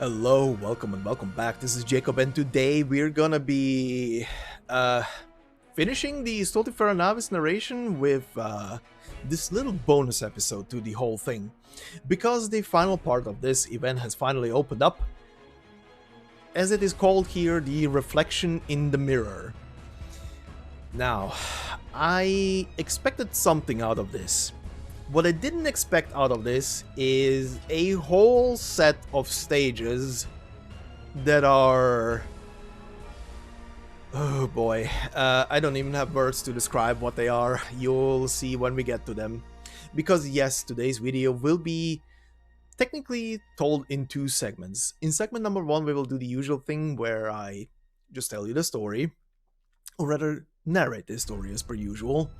Hello, welcome and welcome back. This is Jacob, and today we're gonna be finishing the Stultifera Navis narration with this little bonus episode to the whole thing. Because the final part of this event has finally opened up, as it is called here, the reflection in the mirror. Now, I expected something out of this. What I didn't expect out of this is a whole set of stages that are... oh boy, I don't even have words to describe what they are. You'll see when we get to them. Because yes, today's video will be technically told in two segments. In segment number one, we will do the usual thing where I just tell you the story, or rather narrate the story as per usual.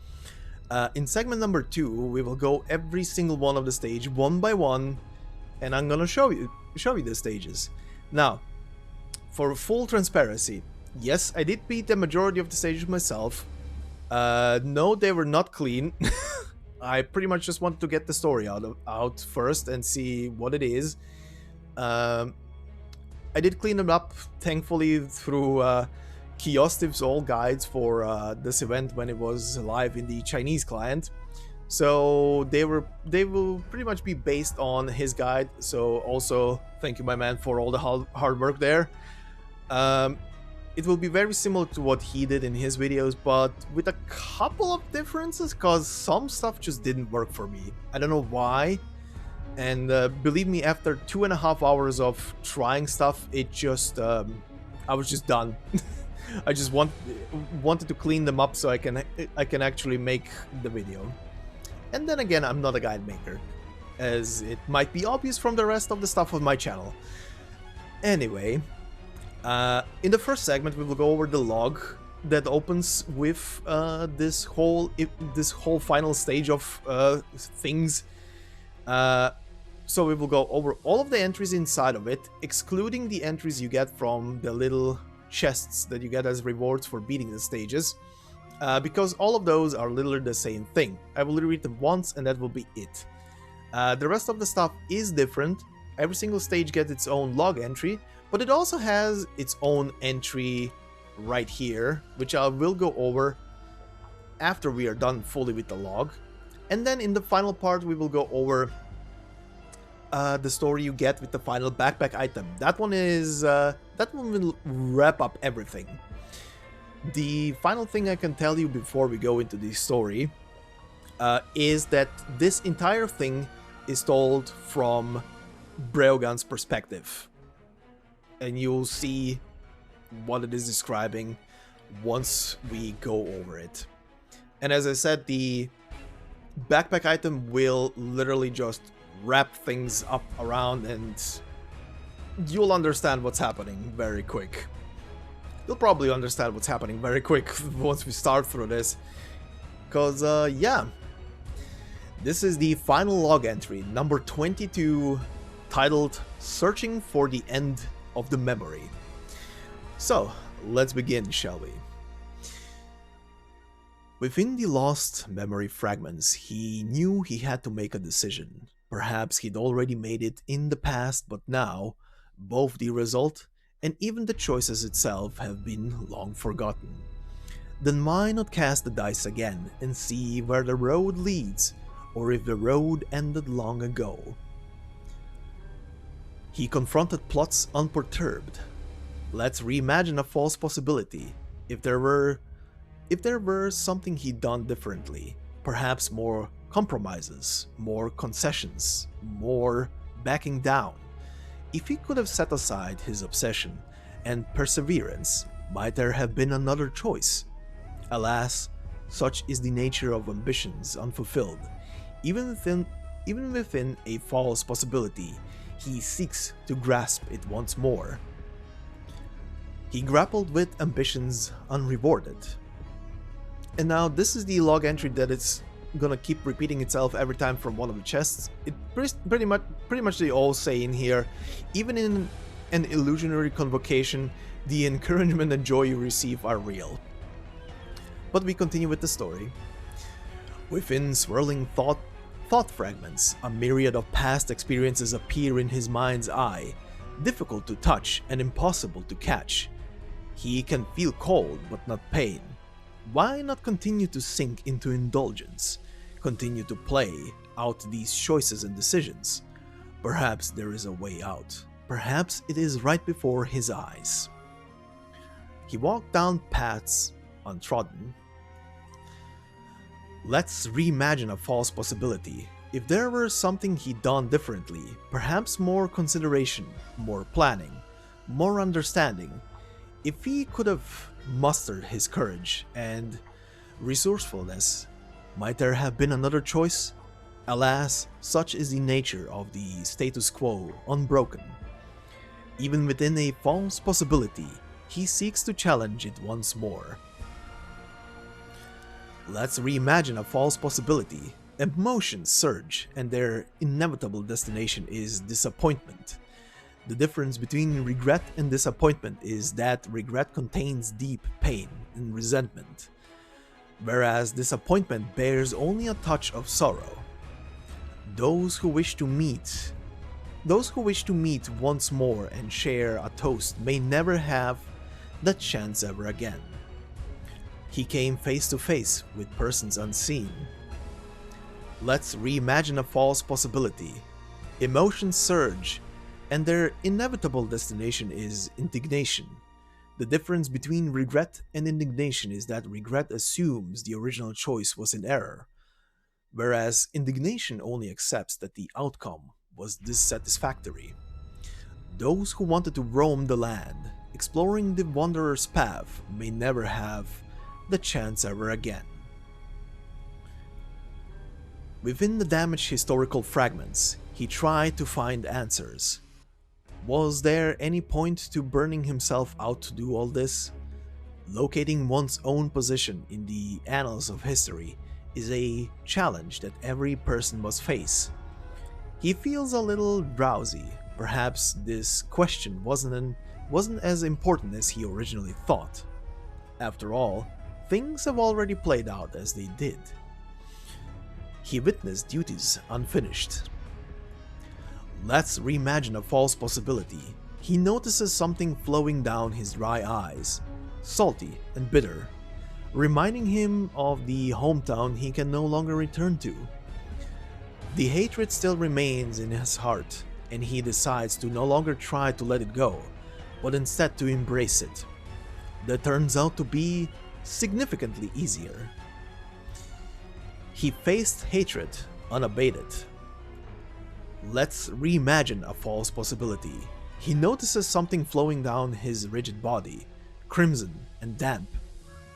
In segment number two, we will go every single one of the stage one by one, and I'm gonna show you the stages. Now, for full transparency, yes, I did beat the majority of the stages myself. No, they were not clean. I pretty much just wanted to get the story out first and see what it is. I did clean them up, thankfully, through Kiostiv's old guides for this event when it was live in the Chinese client. So they will pretty much be based on his guide. So also thank you, my man, for all the hard work there. It will be very similar to what he did in his videos, but with a couple of differences, because some stuff just didn't work for me. I don't know why. And believe me, after 2.5 hours of trying stuff, it just I was just done. I just wanted to clean them up so I can actually make the video. And then again, I'm not a guide maker, as it might be obvious from the rest of the stuff on my channel. Anyway, in the first segment, we will go over the log that opens with this whole final stage of things. So we will go over all of the entries inside of it, excluding the entries you get from the little chests that you get as rewards for beating the stages, because all of those are literally the same thing. I will read them once and that will be it. The rest of the stuff is different. Every single stage gets its own log entry, but it also has its own entry right here, which I will go over after we are done fully with the log. And then in the final part we will go over the story you get with the final backpack item. That one will wrap up everything. The final thing I can tell you before we go into the story is that this entire thing is told from Breogan's perspective, and you'll see what it is describing once we go over it. And as I said, the backpack item will literally just wrap things up around, and you'll understand what's happening very quick. You'll probably understand what's happening very quick once we start through this, because yeah, this is the final log entry, number 22, titled Searching for the End of the Memory. So let's begin, shall we? Within the lost memory fragments, he knew he had to make a decision. Perhaps he'd already made it in the past, but now, both the result and even the choices itself have been long forgotten. Then why not cast the dice again and see where the road leads, or if the road ended long ago? He confronted plots unperturbed. Let's reimagine a false possibility. If there were something he'd done differently, perhaps more compromises, more concessions, more backing down. If he could have set aside his obsession and perseverance, might there have been another choice? Alas, such is the nature of ambitions unfulfilled. Even within a false possibility, he seeks to grasp it once more. He grappled with ambitions unrewarded. And now this is the log entry that it's gonna keep repeating itself every time from one of the chests. It pretty much they all say in here, even in an illusionary convocation, the encouragement and joy you receive are real. But we continue with the story. Within swirling thought fragments, a myriad of past experiences appear in his mind's eye. difficult to touch and impossible to catch. He can feel cold but not pain. Why not continue to sink into indulgence? Continue to play out these choices and decisions? Perhaps there is a way out. Perhaps it is right before his eyes. He walked down paths untrodden. Let's reimagine a false possibility. If there were something he'd done differently, perhaps more consideration, more planning, more understanding, if he could have mustered his courage and resourcefulness, might there have been another choice? Alas, such is the nature of the status quo, unbroken. Even within a false possibility, he seeks to challenge it once more. Let's reimagine a false possibility. Emotions surge, and their inevitable destination is disappointment. The difference between regret and disappointment is that regret contains deep pain and resentment, whereas disappointment bears only a touch of sorrow. Those who wish to meet once more and share a toast may never have that chance ever again. He came face to face with persons unseen. Let's reimagine a false possibility. Emotions surge, and their inevitable destination is indignation. The difference between regret and indignation is that regret assumes the original choice was in error, whereas indignation only accepts that the outcome was dissatisfactory. Those who wanted to roam the land, exploring the wanderer's path, may never have the chance ever again. Within the damaged historical fragments, he tried to find answers. Was there any point to burning himself out to do all this? Locating one's own position in the annals of history is a challenge that every person must face. He feels a little drowsy. Perhaps this question wasn't as important as he originally thought. After all, things have already played out as they did. He witnessed duties unfinished. Let's reimagine a false possibility. He notices something flowing down his dry eyes, salty and bitter, reminding him of the hometown he can no longer return to. The hatred still remains in his heart, and he decides to no longer try to let it go, but instead to embrace it. That turns out to be significantly easier. He faced hatred unabated. Let's reimagine a false possibility. He notices something flowing down his rigid body, crimson and damp,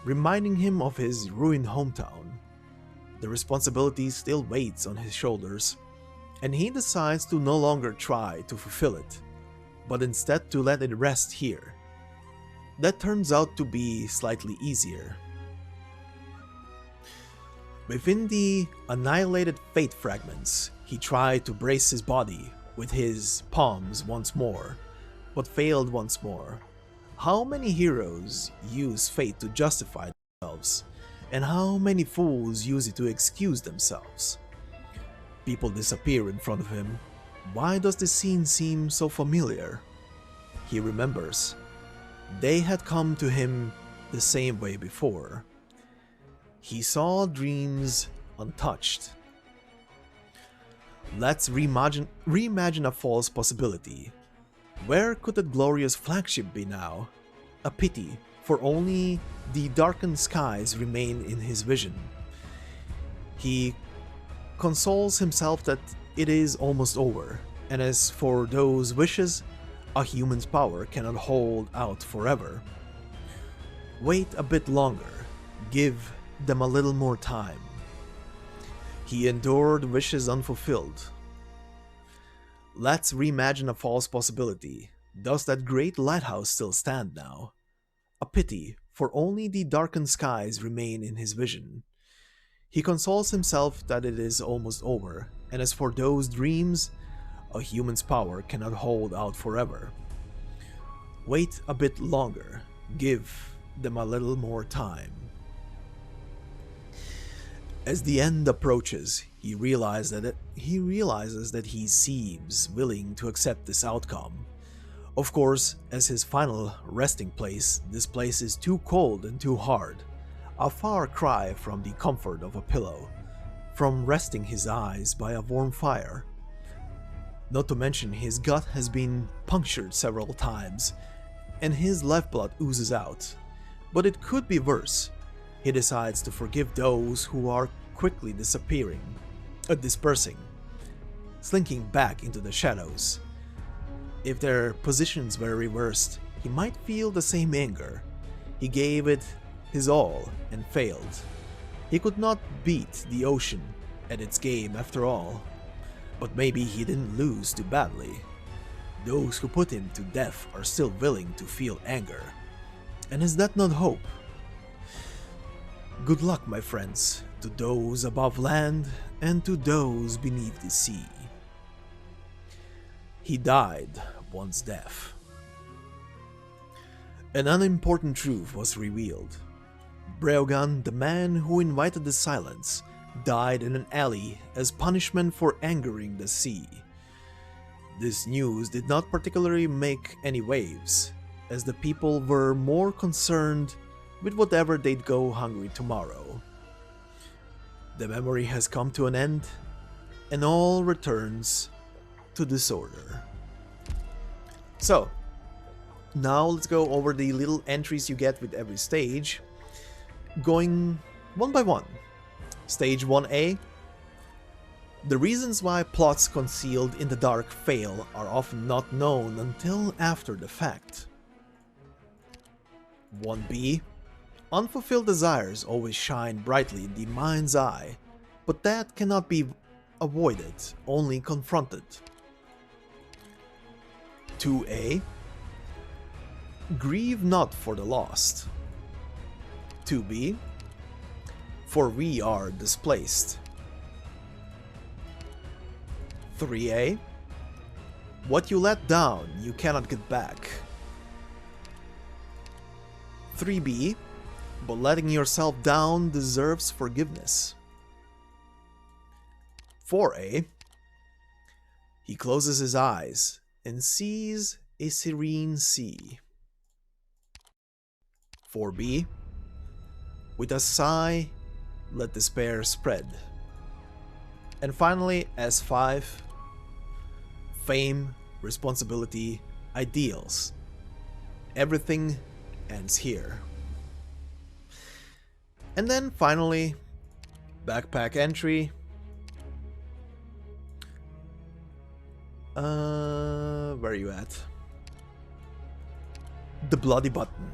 reminding him of his ruined hometown. The responsibility still weighs on his shoulders, and he decides to no longer try to fulfill it, but instead to let it rest here. That turns out to be slightly easier. Within the annihilated fate fragments, he tried to brace his body with his palms once more, but failed once more. How many heroes use fate to justify themselves, and how many fools use it to excuse themselves? People disappear in front of him. Why does the scene seem so familiar? He remembers. They had come to him the same way before. He saw dreams untouched. Let's reimagine a false possibility. Where could that glorious flagship be now? A pity, for only the darkened skies remain in his vision. He consoles himself that it is almost over, and as for those wishes, a human's power cannot hold out forever. Wait a bit longer, give them a little more time. He endured wishes unfulfilled. Let's reimagine a false possibility. Does that great lighthouse still stand now? A pity, for only the darkened skies remain in his vision. He consoles himself that it is almost over, and as for those dreams, a human's power cannot hold out forever. Wait a bit longer, give them a little more time. As the end approaches, he realizes that he seems willing to accept this outcome. Of course, as his final resting place, this place is too cold and too hard, a far cry from the comfort of a pillow, from resting his eyes by a warm fire. Not to mention his gut has been punctured several times, and his lifeblood oozes out. But it could be worse. He decides to forgive those who are quickly dispersing, slinking back into the shadows. If their positions were reversed, he might feel the same anger. He gave it his all and failed. He could not beat the ocean at its game after all. But maybe he didn't lose too badly. Those who put him to death are still willing to feel anger. And is that not hope? Good luck, my friends, to those above land and to those beneath the sea. He died once deaf. An unimportant truth was revealed. Breogan, the man who invited the silence, died in an alley as punishment for angering the sea. This news did not particularly make any waves, as the people were more concerned with whatever they'd go hungry tomorrow. The memory has come to an end, and all returns to disorder. So, now let's go over the little entries you get with every stage, going one by one. Stage 1A. The reasons why plots concealed in the dark fail are often not known until after the fact. 1B. Unfulfilled desires always shine brightly in the mind's eye, but that cannot be avoided, only confronted. 2A. Grieve not for the lost. 2B. For we are displaced. 3A. What you let down, you cannot get back. 3B. But letting yourself down deserves forgiveness. 4A. He closes his eyes and sees a serene sea. 4B. With a sigh, let despair spread. And finally, S5. Fame, responsibility, ideals. Everything ends here. And then finally, backpack entry. Where are you at? The bloody button.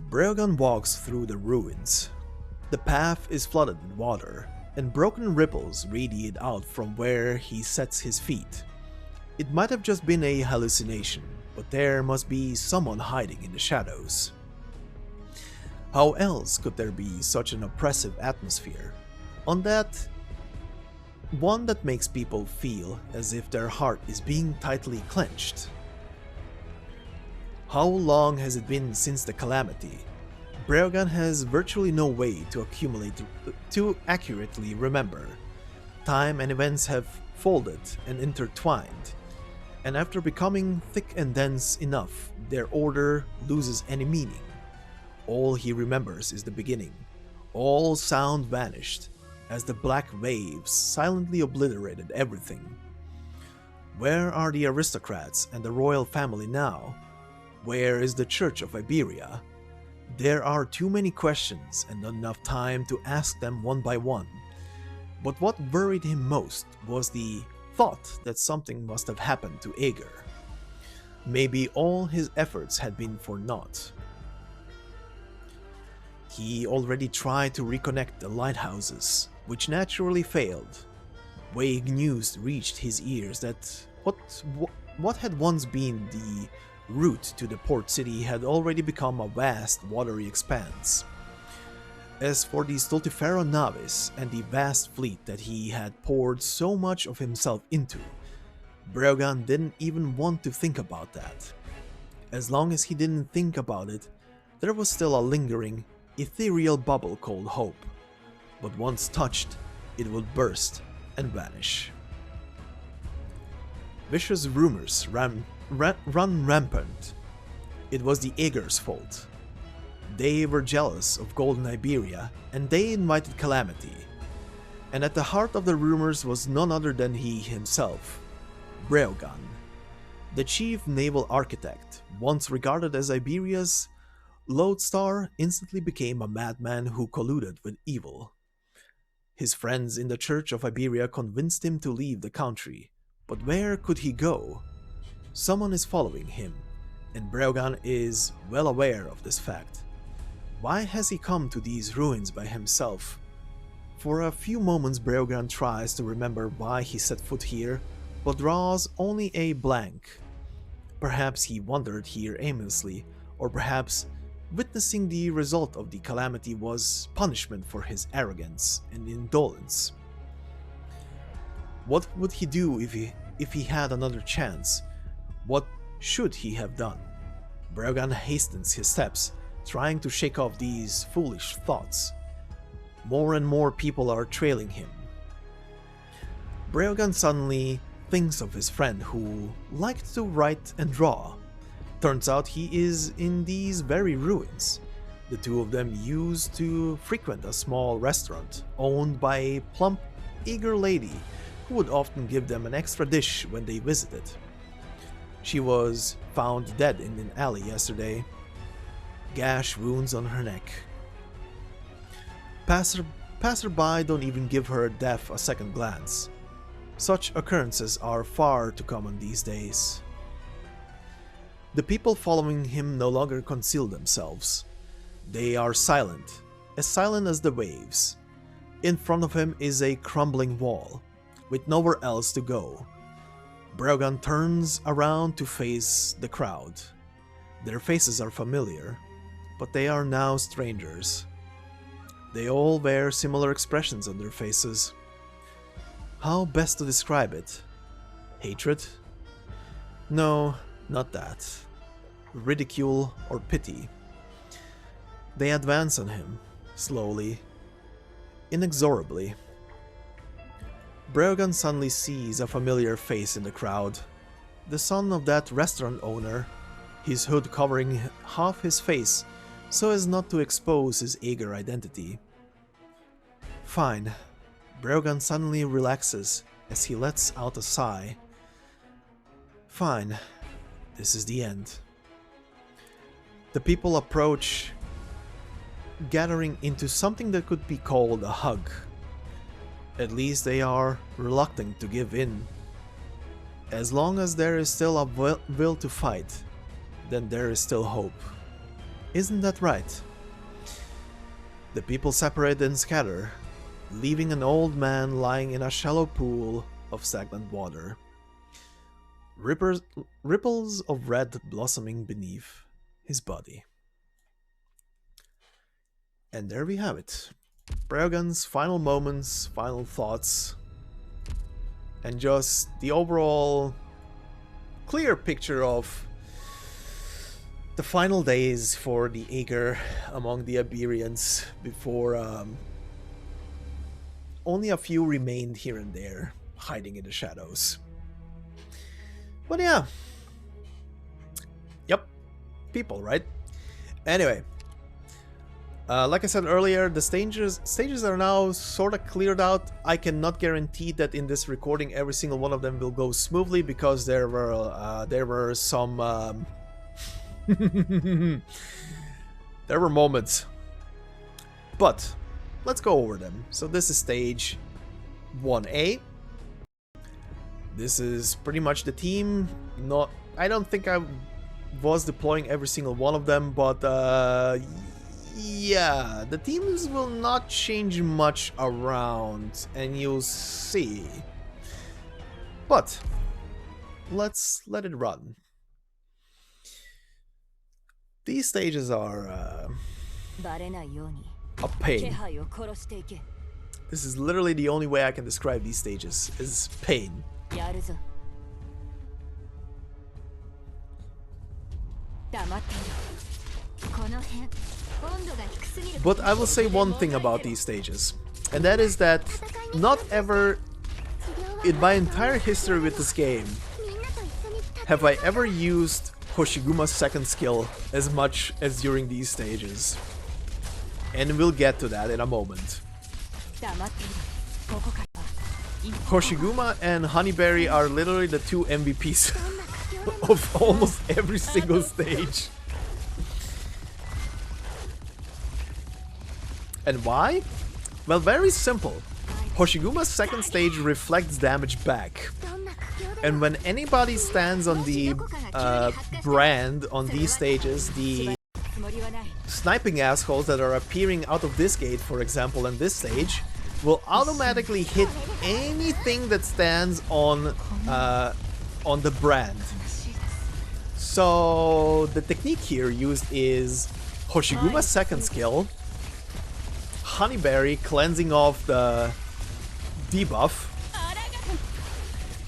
Breogan walks through the ruins. The path is flooded with water, and broken ripples radiate out from where he sets his feet. It might have just been a hallucination, but there must be someone hiding in the shadows. How else could there be such an oppressive atmosphere? One that makes people feel as if their heart is being tightly clenched. How long has it been since the calamity? Breogan has virtually no way to accurately remember. Time and events have folded and intertwined, and after becoming thick and dense enough, their order loses any meaning. All he remembers is the beginning. All sound vanished, as the black waves silently obliterated everything. Where are the aristocrats and the royal family now? Where is the Church of Iberia? There are too many questions and not enough time to ask them one by one. But what worried him most was the thought that something must have happened to Ager. Maybe all his efforts had been for naught. He already tried to reconnect the lighthouses, which naturally failed. Vague news reached his ears that what had once been the route to the port city had already become a vast watery expanse. As for the Stultifera Navis and the vast fleet that he had poured so much of himself into, Breogan didn't even want to think about that. As long as he didn't think about it, there was still a lingering, ethereal bubble called hope. But once touched, it would burst and vanish. Vicious rumors run rampant. It was the Aegir's fault. They were jealous of Golden Iberia, and they invited calamity. And at the heart of the rumors was none other than he himself, Breogan, the chief naval architect, once regarded as Iberia's lodestar, instantly became a madman who colluded with evil. His friends in the Church of Iberia convinced him to leave the country, but where could he go? Someone is following him, and Breogan is well aware of this fact. Why has he come to these ruins by himself? For a few moments Breogan tries to remember why he set foot here, but draws only a blank. Perhaps he wandered here aimlessly, or perhaps witnessing the result of the calamity was punishment for his arrogance and indolence. What would he do if he had another chance? What should he have done? Breogan hastens his steps, trying to shake off these foolish thoughts. More and more people are trailing him. Breogan suddenly thinks of his friend who liked to write and draw. Turns out he is in these very ruins. The two of them used to frequent a small restaurant owned by a plump, eager lady who would often give them an extra dish when they visited. She was found dead in an alley yesterday. Gash wounds on her neck. Passerby don't even give her death a second glance. Such occurrences are far too common these days. The people following him no longer conceal themselves. They are silent as the waves. In front of him is a crumbling wall, with nowhere else to go. Breogan turns around to face the crowd. Their faces are familiar, but they are now strangers. They all wear similar expressions on their faces. How best to describe it? Hatred? No, not that. Ridicule or pity. They advance on him, slowly, inexorably. Breogan suddenly sees a familiar face in the crowd. The son of that restaurant owner, his hood covering half his face so as not to expose his Aegir identity. Fine. Breogan suddenly relaxes as he lets out a sigh. Fine. This is the end. The people approach, gathering into something that could be called a hug. At least they are reluctant to give in. As long as there is still a will to fight, then there is still hope. Isn't that right? The people separate and scatter, leaving an old man lying in a shallow pool of stagnant water. Ripples of red blossoming beneath his body. And there we have it. Breogan's final moments, final thoughts, and just the overall clear picture of the final days for the Aegir among the Iberians before only a few remained here and there, hiding in the shadows. But yeah. Yep. People, right? Anyway. Like I said earlier, the stages are now sort of cleared out. I cannot guarantee that in this recording every single one of them will go smoothly because there were some there were moments. But let's go over them. So this is stage 1A. This is pretty much the team. I don't think I was deploying every single one of them, but yeah, the teams will not change much around, and you'll see. But let's let it run. These stages are a pain. This is literally the only way I can describe these stages, is pain. But I will say one thing about these stages, and that is that not ever in my entire history with this game have I ever used Hoshiguma's second skill as much as during these stages. And we'll get to that in a moment. Hoshiguma and Honeyberry are literally the two MVPs of almost every single stage. And why? Well, very simple. Hoshiguma's second stage reflects damage back. And when anybody stands on the brand on these stages, the sniping assholes that are appearing out of this gate, for example, in this stage, will automatically hit anything that stands on the brand. So the technique here used is Hoshiguma's second skill, Honeyberry cleansing off the debuff,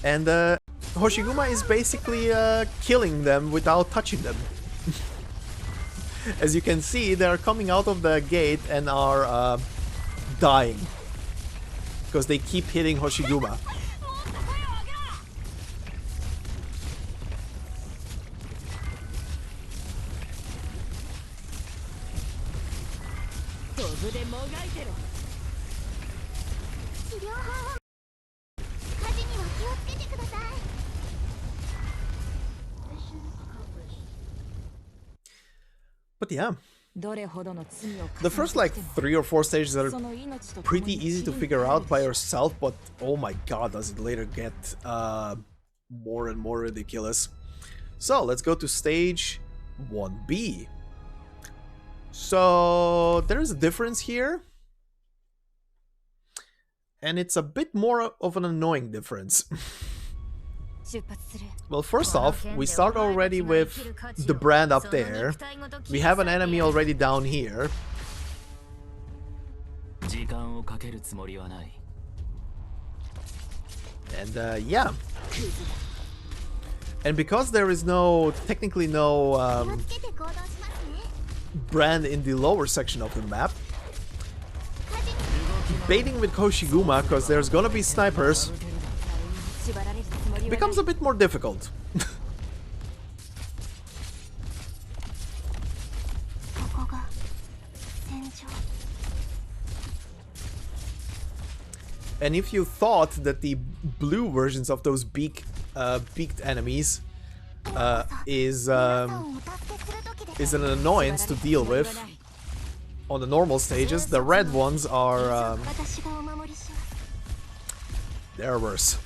and Hoshiguma is basically killing them without touching them. As you can see, they are coming out of the gate and are dying because they keep hitting Hoshiguma. But yeah, the first like 3 or 4 stages are pretty easy to figure out by yourself, but oh my god, does it later get more and more ridiculous. So let's go to stage 1B. So there's a difference here, and it's a bit more of an annoying difference. Well, first off, we start already with the brand up there. We have an enemy already down here. And yeah. And because there is technically no brand in the lower section of the map, baiting with Hoshiguma, because there's gonna be snipers, becomes a bit more difficult. And if you thought that the blue versions of those beaked enemies is an annoyance to deal with on the normal stages, the red ones are they're worse.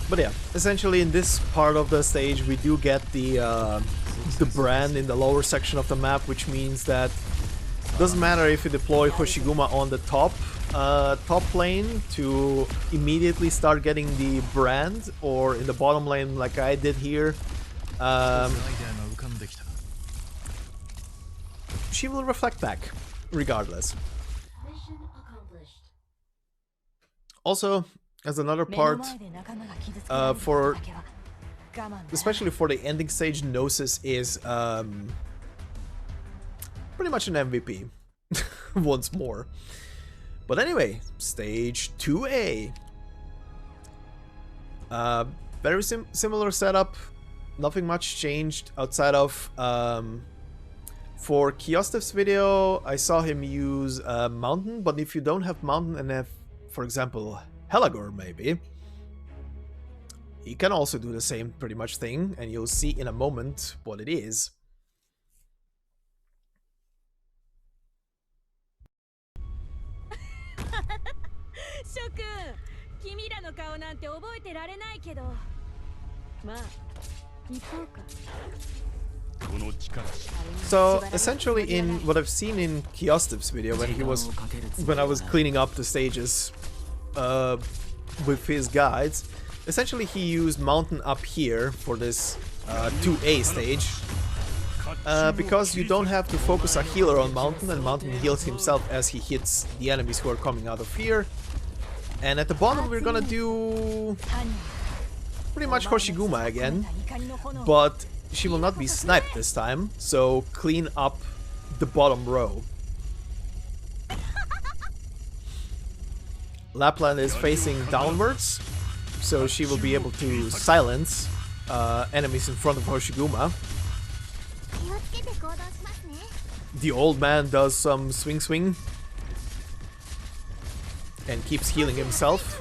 But yeah, essentially in this part of the stage we do get the brand in the lower section of the map, which means that it doesn't matter if you deploy Hoshiguma on the top lane to immediately start getting the brand, or in the bottom lane like I did here. She will reflect back, regardless. Also, as another part, especially for the ending stage, Gnosis is pretty much an MVP, once more. But anyway, stage 2A. Very similar setup, nothing much changed outside of for Kiostev's video, I saw him use Mountain, but if you don't have Mountain and have, for example, Helagor maybe, he can also do the same pretty much thing, and you'll see in a moment what it is. So essentially, in what I've seen in Kiostiv's video when I was cleaning up the stages with his guides, essentially he used Mountain up here for this 2A stage. Because you don't have to focus a healer on Mountain, and Mountain heals himself as he hits the enemies who are coming out of here. And at the bottom we're gonna do pretty much Hoshiguma again, but she will not be sniped this time, so clean up the bottom row. Lapland is facing downwards, so she will be able to silence enemies in front of Hoshiguma. The old man does some swing and keeps healing himself.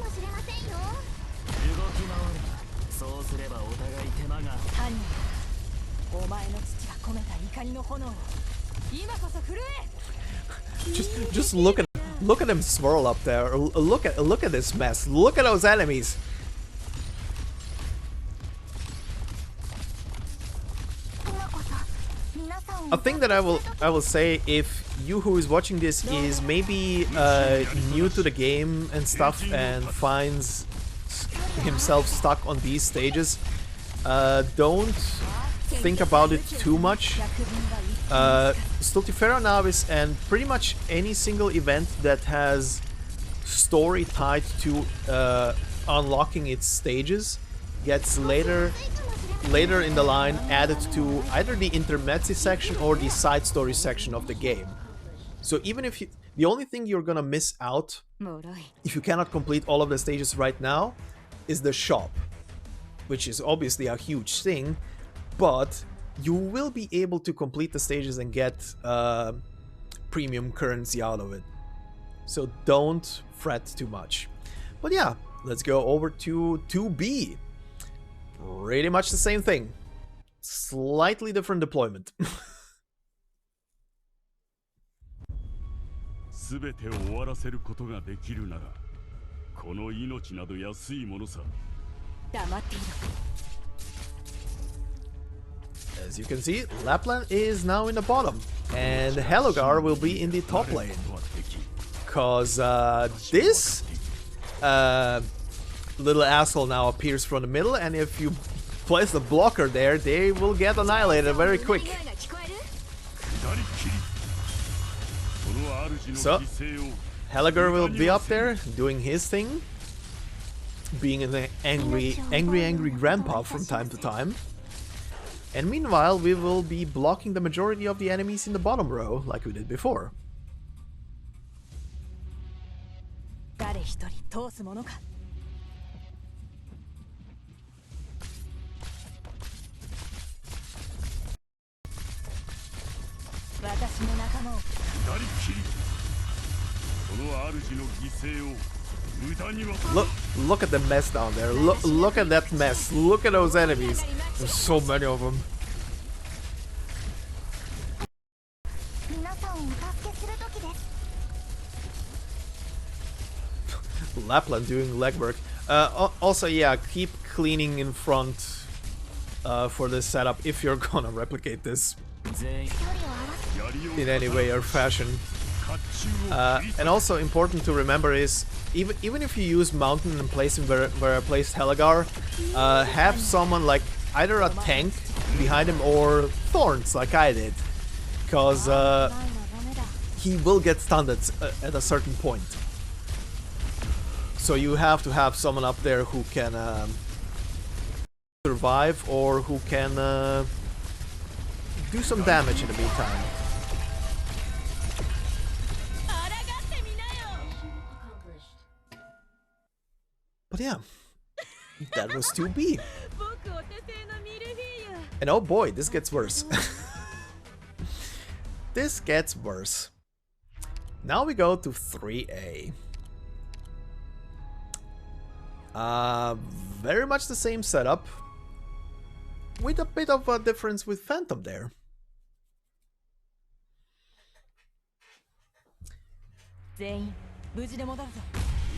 Just look at him swirl up there. Look at this mess. Look at those enemies. A thing that I will say, if you who is watching this is maybe new to the game and stuff and finds himself stuck on these stages, don't think about it too much. Stultifera Navis and pretty much any single event that has story tied to unlocking its stages gets later in the line added to either the intermezzi section or the side story section of the game. So even if the only thing you're gonna miss out if you cannot complete all of the stages right now is the shop, which is obviously a huge thing, but you will be able to complete the stages and get premium currency out of it. So don't fret too much. But yeah, let's go over to 2B. Pretty much the same thing. Slightly different deployment. As you can see, Lapland is now in the bottom, and Hellugar will be in the top lane. Cause this little asshole now appears from the middle, and if you place the blocker there, they will get annihilated very quick. So, Hellugar will be up there, doing his thing, being an angry grandpa from time to time. And meanwhile, we will be blocking the majority of the enemies in the bottom row, like we did before. Look at the mess down there. Look at that mess. Look at those enemies. There's so many of them. Lapland doing legwork. Also, yeah, keep cleaning in front for this setup if you're gonna replicate this in any way or fashion. And also important to remember is, even if you use Mountain and place him where I placed Hellugar, have someone like either a tank behind him or thorns like I did, because he will get stunned at a certain point. So you have to have someone up there who can survive or who can do some damage in the meantime. But yeah, that was 2B. And oh boy, this gets worse. This gets worse. Now we go to 3A. Very much the same setup, with a bit of a difference with Phantom there.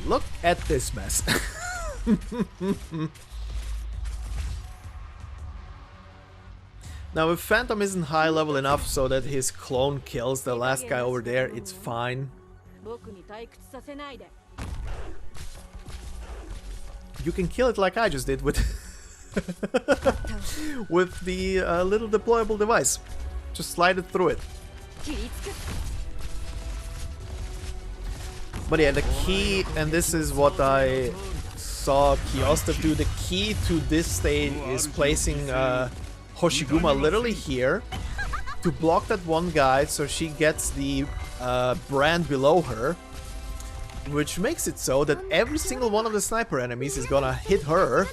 Look at this mess. Now, if Phantom isn't high level enough so that his clone kills the last guy over there, it's fine. You can kill it like I just did with with the little deployable device. Just slide it through it. But yeah, the key, and this is what I saw Kiosta do, the key to this stage is placing Hoshiguma literally here to block that one guy so she gets the brand below her, which makes it so that every single one of the sniper enemies is gonna hit her.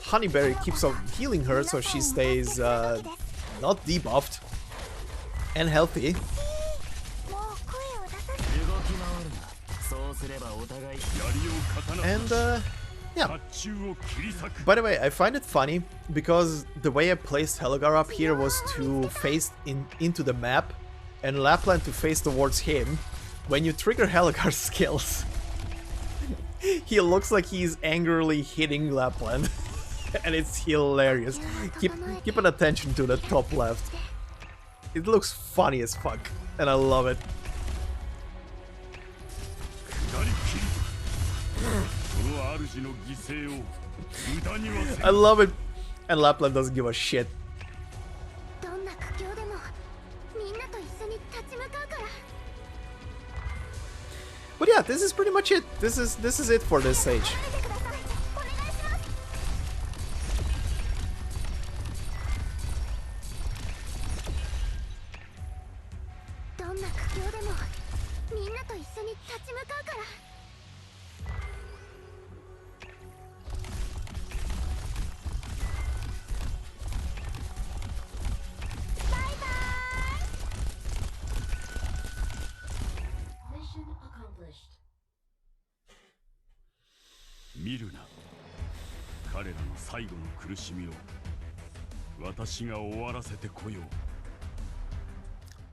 Honeyberry keeps on healing her so she stays not debuffed and healthy. And yeah. By the way, I find it funny because the way I placed Helgar up here was to face into the map and Lapland to face towards him. When you trigger Helgar's skills, he looks like he's angrily hitting Lapland. And it's hilarious. Keep an attention to the top left. It looks funny as fuck, and I love it. I love it, and Lapland doesn't give a shit. But yeah, this is pretty much it. This is it for this stage.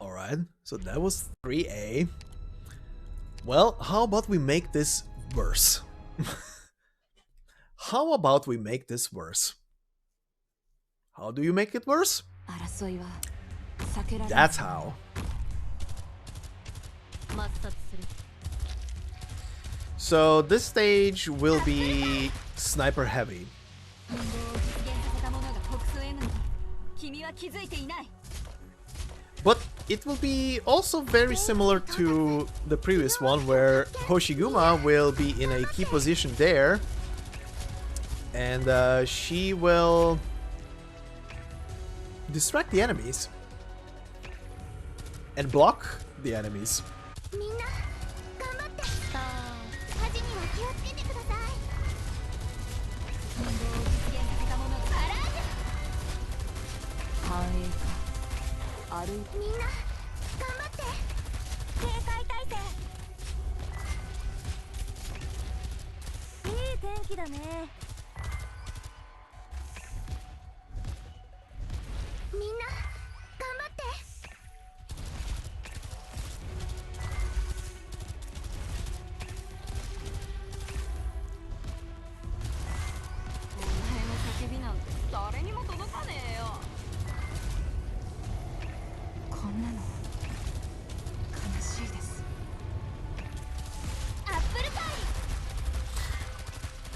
Alright, so that was 3A. Well, how about we make this worse? How about we make this worse? How do you make it worse? That's how. So this stage will be sniper heavy. But it will be also very similar to the previous one, where Hoshiguma will be in a key position there, and she will distract the enemies and block the enemies.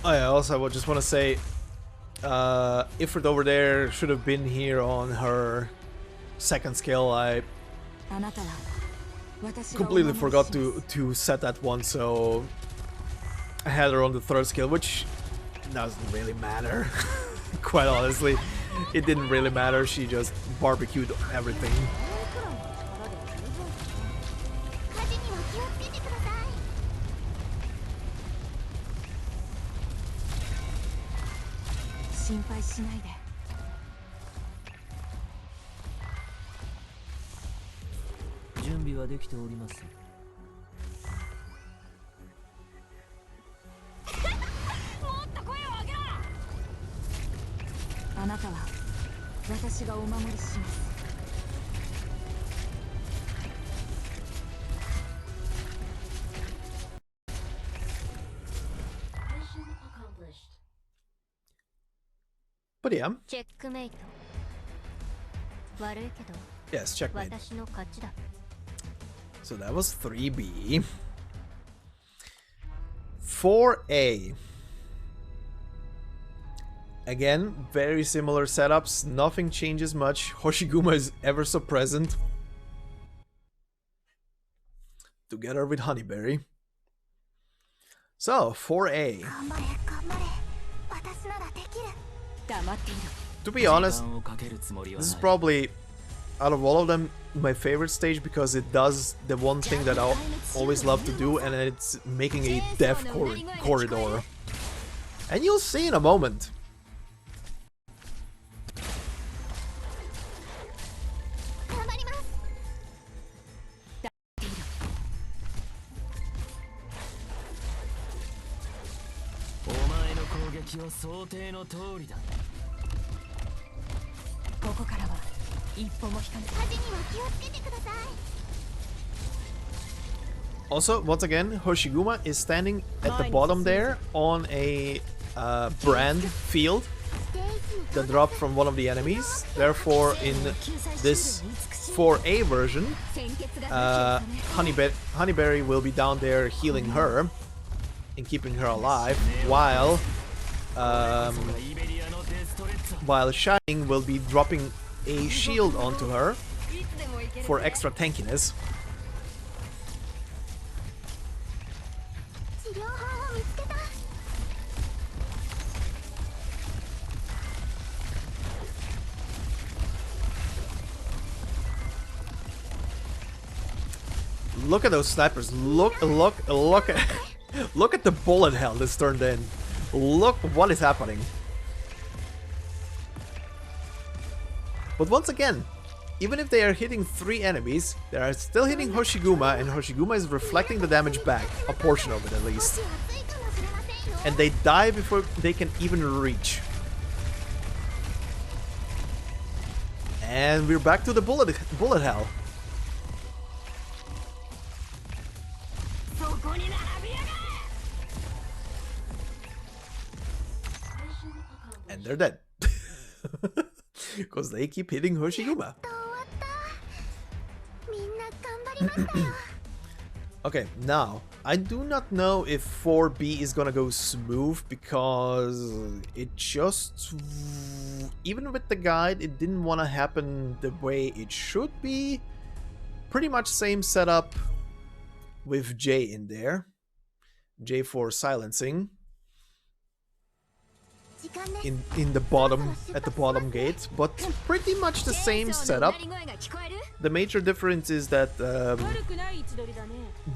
Oh yeah, also I just want to say, Ifrit over there should have been here on her second skill. I completely forgot to set that one, so I had her on the third skill, which doesn't really matter. Quite honestly, it didn't really matter. She just barbecued everything. But yeah. Yes, checkmate. So that was 3B. 4A. Again, very similar setups. Nothing changes much. Hoshiguma is ever so present. Together with Honeyberry. So, 4A. To be honest, this is probably, out of all of them, my favorite stage because it does the one thing that I always love to do, and it's making a death corridor. And you'll see in a moment. Also, once again, Hoshiguma is standing at the bottom there on a brand field that dropped from one of the enemies. Therefore, in this 4A version, Honeyberry will be down there healing her and keeping her alive, while Shining will be dropping a shield onto her for extra tankiness. Look at those snipers. Look at look at the bullet hell that's turned in. Look what is happening. But once again, even if they are hitting 3 enemies, they are still hitting Hoshiguma, and Hoshiguma is reflecting the damage back, a portion of it at least. And they die before they can even reach. And we're back to the bullet hell. And they're dead. Because they keep hitting Hoshiguma. Okay, now, I do not know if 4B is gonna go smooth, because it just... even with the guide, it didn't want to happen the way it should be. Pretty much same setup with J in there. J for silencing. In the bottom, at the bottom gate, but pretty much the same setup. The major difference is that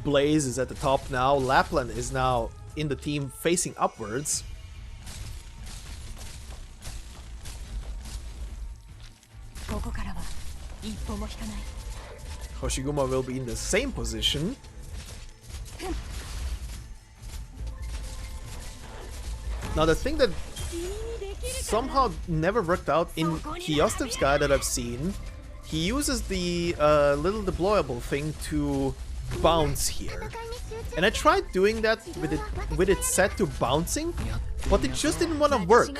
Blaze is at the top now. Lapland is now in the team facing upwards. Hoshiguma will be in the same position. Now the thing that somehow never worked out in Kyostev's guide that I've seen, he uses the little deployable thing to bounce here. And I tried doing that with it set to bouncing, but it just didn't want to work.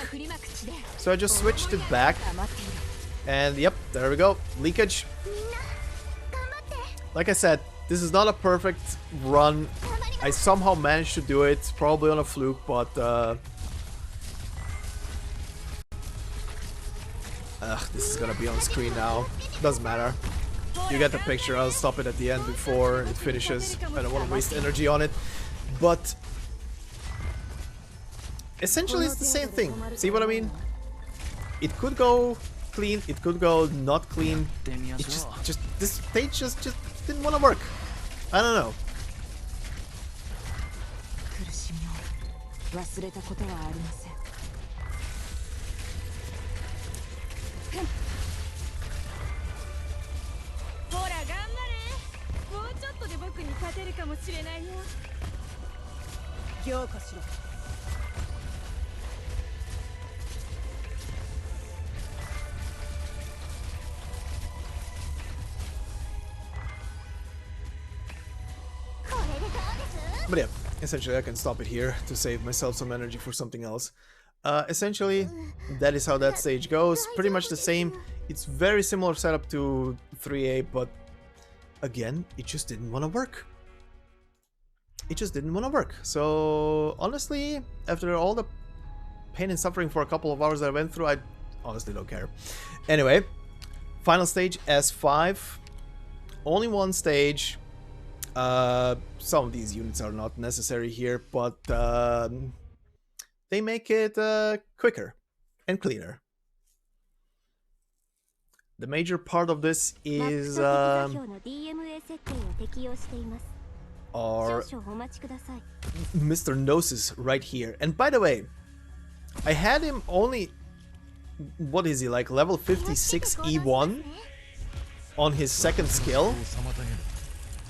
So I just switched it back, and yep, there we go, leakage. Like I said, this is not a perfect run. I somehow managed to do it, probably on a fluke, but this is gonna be on screen now. Doesn't matter. You get the picture. I'll stop it at the end before it finishes. I don't want to waste energy on it. But essentially it's the same thing. See what I mean? It could go clean, it could go not clean. It just this stage just didn't want to work. I don't know. But yeah, essentially I can stop it here to save myself some energy for something else. Essentially, that is how that stage goes. Pretty much the same. It's very similar setup to 3A, but again, it just didn't want to work. It just didn't want to work. So honestly, after all the pain and suffering for a couple of hours that I went through, I honestly don't care. Anyway, final stage S5. Only one stage. Some of these units are not necessary here, but they make it quicker and cleaner. The major part of this is our Mr. Gnosis right here. And by the way, I had him only, what is he, like level 56 E1 on his second skill,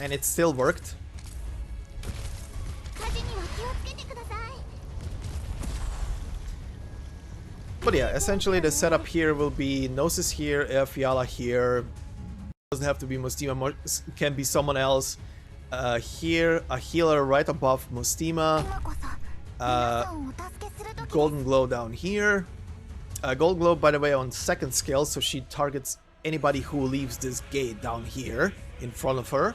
and it still worked. But yeah, essentially the setup here will be Gnosis here, Fiala here. Doesn't have to be Mostima, can be someone else. Here, a healer right above Mostima. Golden Glow down here. Golden Glow, by the way, on second skill, so she targets anybody who leaves this gate down here in front of her.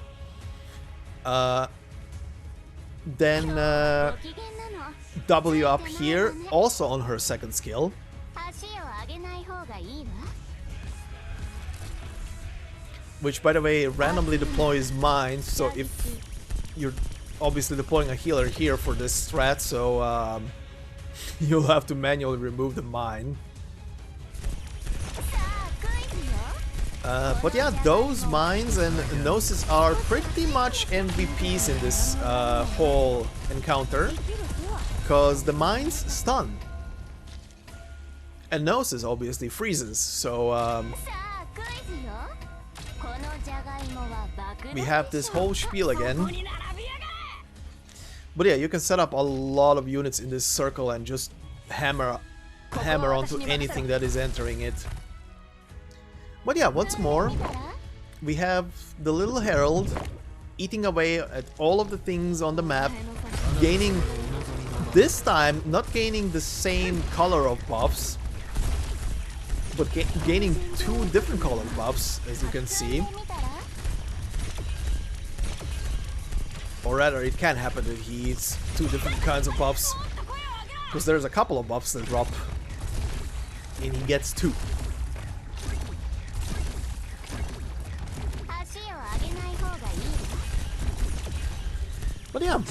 Then W up here, also on her second skill. Which, by the way, randomly deploys mines, so if you're obviously deploying a healer here for this strat, so you'll have to manually remove the mine. But yeah, those mines and Gnosis are pretty much MVPs in this whole encounter, because the mines stun. And Gnosis obviously freezes, so we have this whole spiel again. But yeah, you can set up a lot of units in this circle and just hammer onto anything that is entering it. But yeah, once more, we have the little herald eating away at all of the things on the map, gaining, this time, not gaining the same color of buffs, but gaining two different color buffs, as you can see. Or rather, it can happen that he eats two different kinds of buffs, because there's a couple of buffs that drop, and he gets two. But yeah.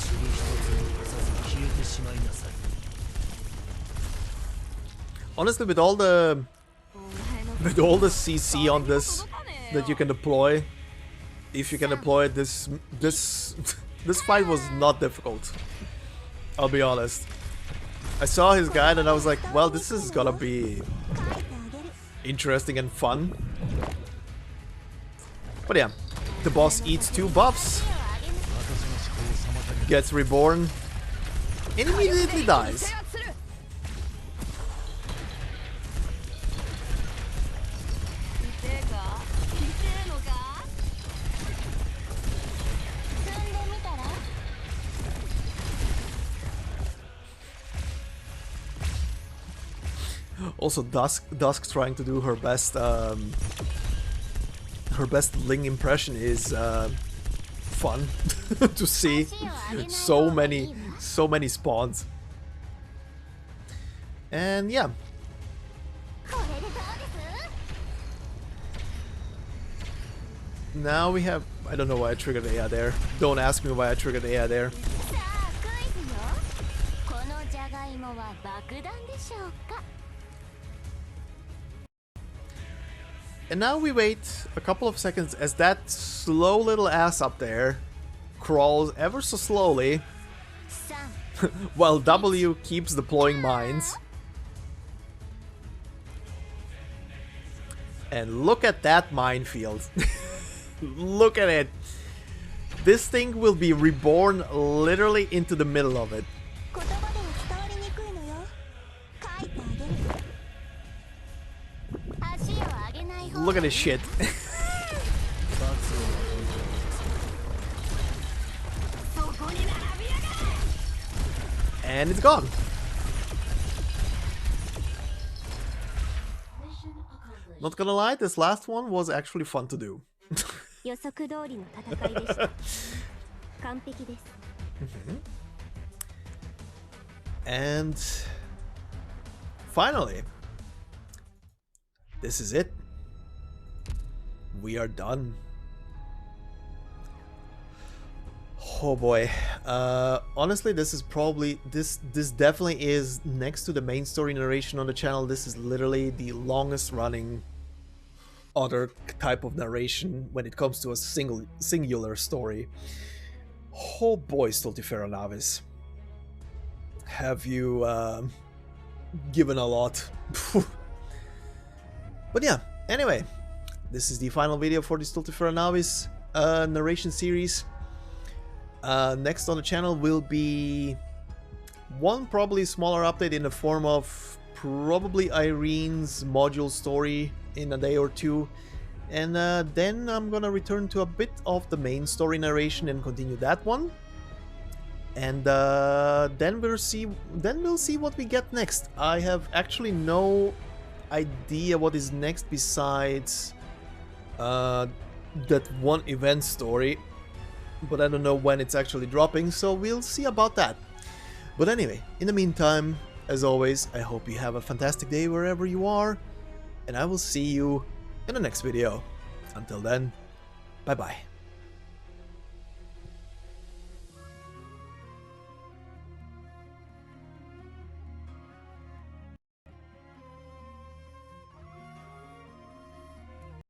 Honestly, with all the CC on this that you can deploy, if you can deploy it, this fight was not difficult. I'll be honest. I saw his guide and I was like, well, this is gonna be interesting and fun. But yeah, the boss eats two buffs, gets reborn, and immediately dies. Also, Dusk trying to do her best Ling impression is fun to see. So many spawns. And yeah. Now we have, I don't know why I triggered Aya there. Don't ask me why I triggered Aya there. And now we wait a couple of seconds as that slow little ass up there crawls ever so slowly while W keeps deploying mines. And look at that minefield. Look at it. This thing will be reborn literally into the middle of it. Look at this shit. And it's gone. Not gonna lie, this last one was actually fun to do. And finally, this is it. We are done. Oh boy. Honestly, this is probably this definitely is, next to the main story narration on the channel, this is literally the longest running other type of narration when it comes to a singular story. Oh boy, Stultifera Navis. Have you given a lot. But yeah, anyway, this is the final video for the Stultifera Navis narration series. Next on the channel will be one probably smaller update in the form of probably Irene's module story in a day or two, and then I'm gonna return to a bit of the main story narration and continue that one, and then we'll see what we get next. I have actually no idea what is next besides that one event story, but I don't know when it's actually dropping, so we'll see about that. But anyway, in the meantime, as always, I hope you have a fantastic day wherever you are, and I will see you in the next video. Until then, bye bye.